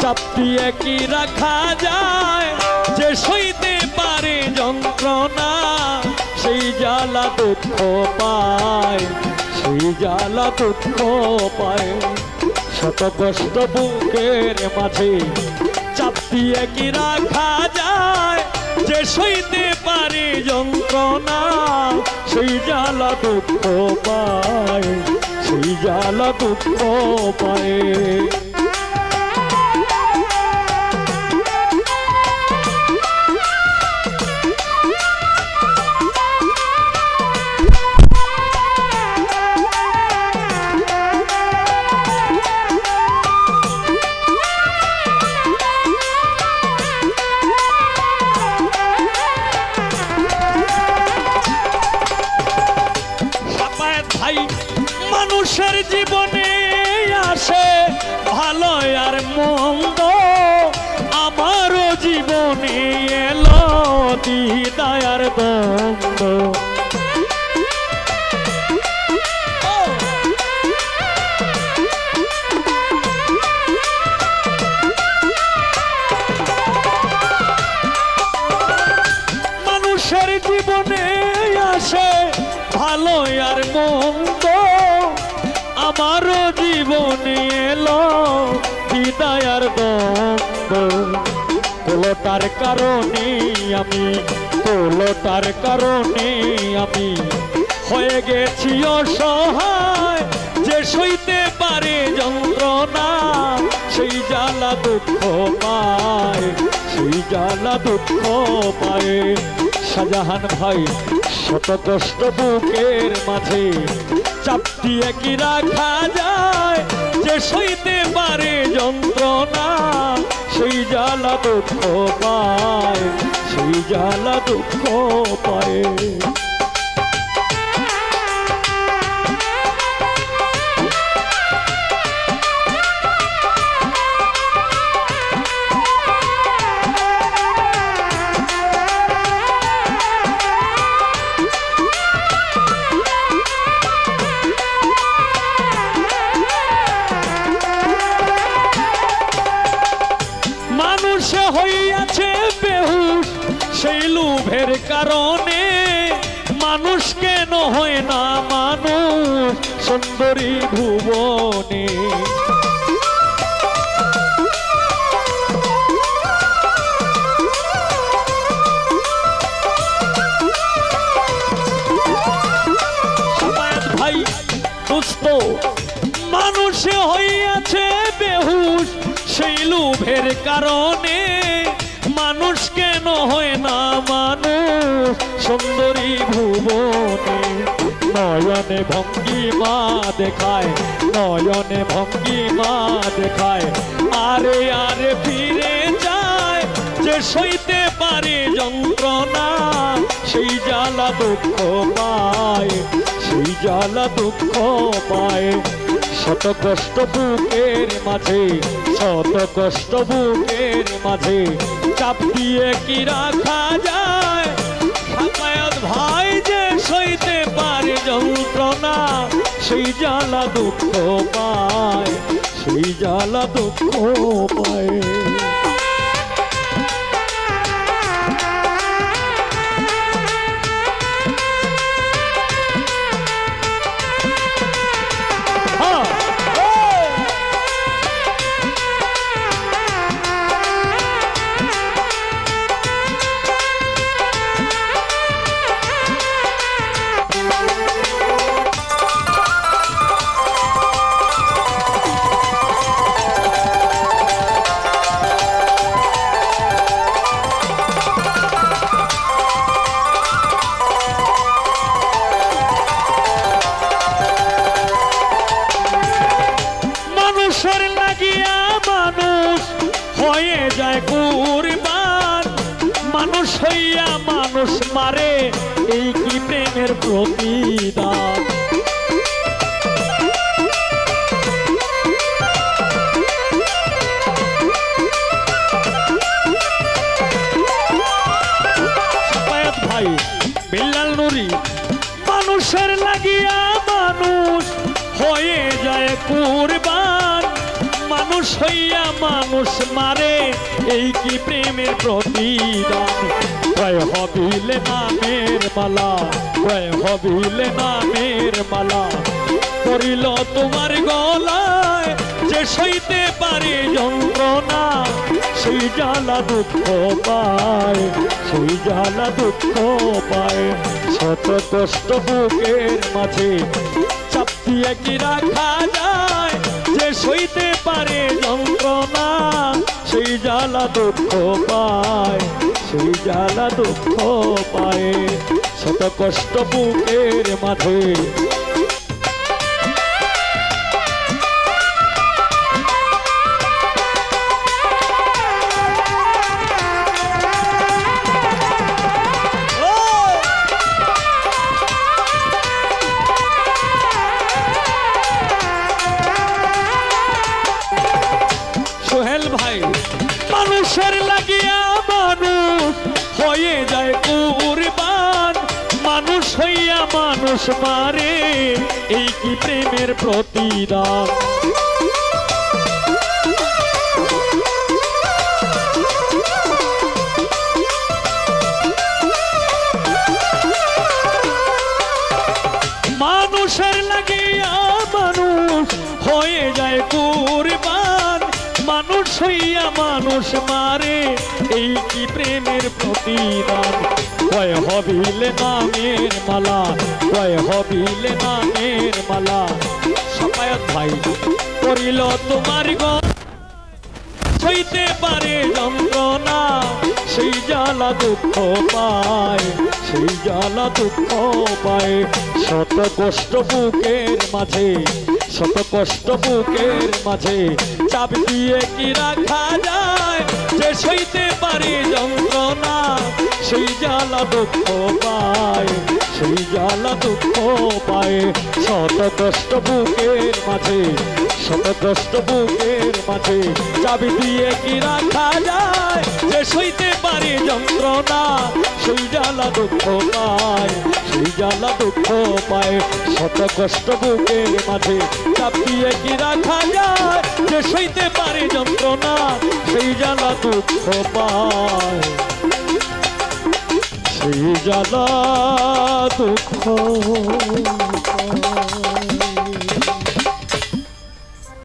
চাপ দিয়ে কি রাখা যায়, যে সইতে পারে যন্ত্রণা সেই জ্বালা দুঃখ পায়, সেই জ্বালা দুঃখ পায়। শত কষ্ট বুকের মাঝে চাপ দিয়ে কি রাখা যায়, যে সইতে পারে যন্ত্রণা সেই জ্বালা দুঃখ পায়, সেই জ্বালা দুঃখ পায়। মানুষের জীবনে আসে ভালো আর মন্দ, আমারও জীবনে এলো দ্বিধা আর দ্বন্দ্ব। মানুষের জীবনে আসে ভালো আর মন্দ, আমারও জীবনে এলো দ্বিধা আর দ্বন্দ্ব। কোলটার কারণে আমি, কোলটার কারণে আমি হয়ে গেছি অসহায়, যে সইতে পারে যন্ত্রণা সেই জ্বালা দুঃখ পায়, সেই জ্বালা দুঃখ পায়। শাহজাহান ভাই শত কষ্ট বুকের মাঝে চাপ দিয়ে কি রাখা যায়, যে সইতে পারে যন্ত্রণা সেই জ্বালা দুঃখ পায়, সেই জ্বালা দুঃখ পায়। হইয়াছে বেহুশ সেই লোভের কারণে, মানুষ কেন হয় না মানুষ সুন্দরী ভুবনে। ভাই দোস্ত মানুষে হইয়াছে বেহুশ সেই লোভের কারণে, মানুষ কেন হয় না মানুষ সুন্দরী ভুবনে। নয়নে ভঙ্গিমা দেখায়, নয়নে ভঙ্গিমা দেখায়, আরে আরে ফিরে যায়, যে সইতে পারে যন্ত্রণা সেই জ্বালা দুঃখ পায়, সেই জ্বালা দুঃখ পায়। শত কষ্ট বুকের মাঝে, শত কষ্ট বুকের মাঝে চাপ দিয়ে কি রাখা যায়, শাফায়াত ভাই যে সইতে পারে যন্ত্রণা সেই জ্বালা দুঃখ পায়, সেই জ্বালা দুঃখ পায়। যায় কুরবান, মানুষ হইয়া মানুষ মারে, এই কি প্রেমের প্রতিদান। ভাই বিল্লাল নুরি, মানুষের লাগিয়া মানুষ হয়ে যায় কুরবান, মানুষ মানুষ হইয়া মানুষ মারে এই কি প্রেমের প্রতিদান কয় হবিলে নামের মালা কয় হবিলে নামের মালা করিল তোমার গলায় যে সইতে পারে যন্ত্রণা সেই জ্বালা দুঃখ পায় সেই জ্বালা দুঃখ পায় শত কষ্ট বুকের মাঝে চাপ দিয়ে কি রাখা যায় যে সইতে পারে যন্ত্রণা সেই জ্বালা দুঃখ পায় সেই জ্বালা দুঃখ পায় শত কষ্ট বুকের মাঝে সোহেল ভাই মানুষের লাগিয়া মানুষ হয়ে যায় কুরবান মানুষ হইয়া মানুষ মারে এই কি প্রেমের প্রতিদান মানুষের লাগিয়া মানুষ হয়ে যায় কুরবান মানুষ হইয়া মানুষ মারে এই কি প্রেমের প্রতিদান কয় হবিলে নামের মালা কয় হবিলে নামের মালা সাফায়াত ভাই করিল তোমার সইতে পারে যন্ত্রণা সেই জ্বালা দুঃখ পায় সেই জ্বালা দুঃখ পায় শত কষ্ট বুকের মাঝে শত কষ্ট বুকের মাঝে চাপ দিয়ে কি রাখা যায় যে সইতে পারে যন্ত্রণা সেই জ্বালা দুঃখ পায় সেই জ্বালা দুঃখ পায় শত কষ্ট বুকের মাঝে শত কষ্ট বুকের মাঝে চাপ দিয়ে কি রাখা যায় যে সইতে পারে যন্ত্রণা সেই জ্বালা দুঃখ পায় সেই জ্বালা দুঃখ পায় শত কষ্ট বুকের মাঝে চাপ দিয়ে কি রাখা যায় যে সইতে পারে যন্ত্রণা সেই জ্বালা দুঃখ পায় সেই জ্বালা দুঃখ